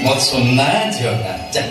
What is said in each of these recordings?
ମୋ ସୁନା ଝିଅଟା ଯା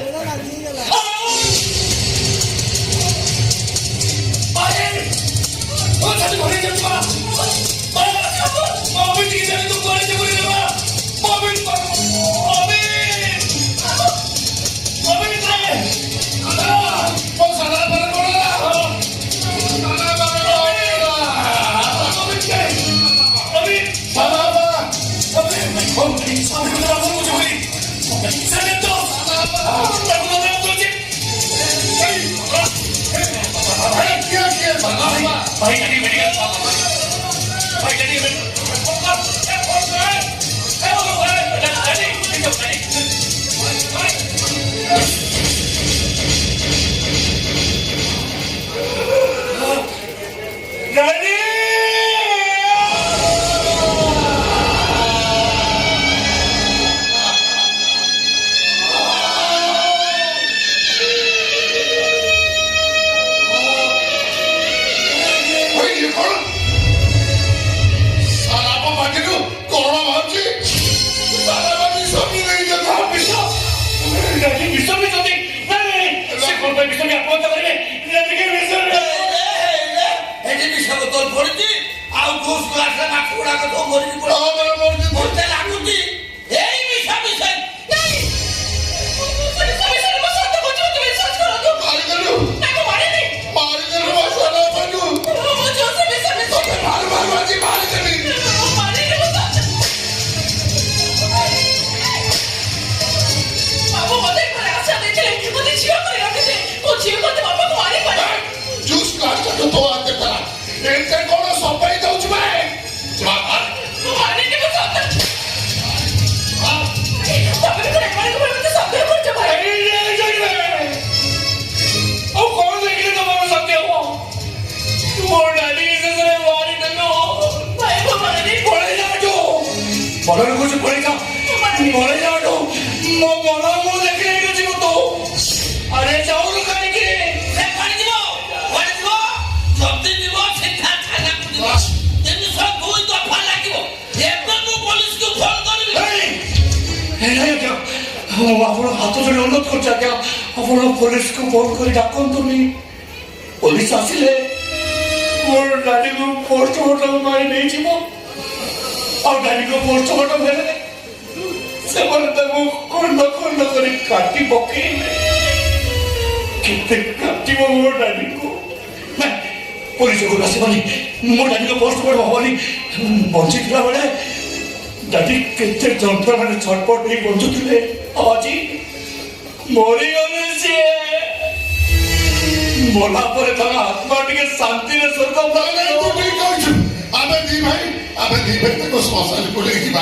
हाथ जोड़े अनुरोध कर पुलिस को फोन कर डाकतुनि पुलिस आसिले मोर डाडी को पोस्टमार्टम मारी नहीं जीवो और डाडी को पोस्टमार्टम हेले से मन तक खंड खंड करी काटी पके कितने काटी मोर डाडी को मैं पुलिस को आसीबनी मोर डाडी को पोस्टमार्टम होबनी बंची थिला बेले डाडी केते जंत्रणारे छटपट नहीं बंचुथिले आजी मोरी गले से मोला पर तक आत्मा टिके शांति रे स्वर्ग पाले तू ठीक कहछु आबे दी भाई को समस्या को ले जीवा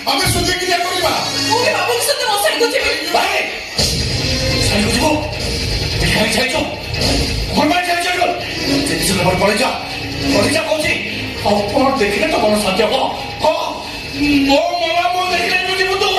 आबे सुजे क्रिया करबा ओके बाबू के साथ मसाई को जेबे भाई साई को जीवो देखाई जाई तो मन में जाई जाई जेती से नंबर पड़े जा कोची अपन देखले तो मन सत्य हो मो मोला मो देखले तो जीवो तो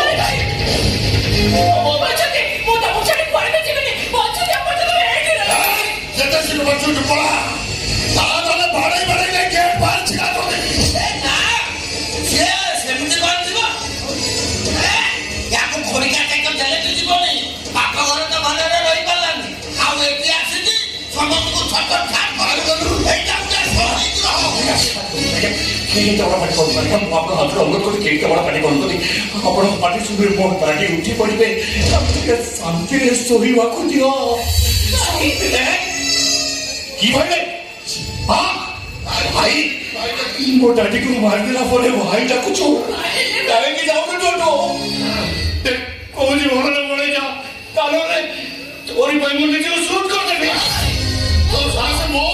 शांति सोवा को दियो भाई मो डाडी को मार देला परे भाई डाकुचो काहे की जाऊ तो कोजी भरले पड़े जा तालो रे तोरी भाई मुंडे को शूट कर देबे तो सास मो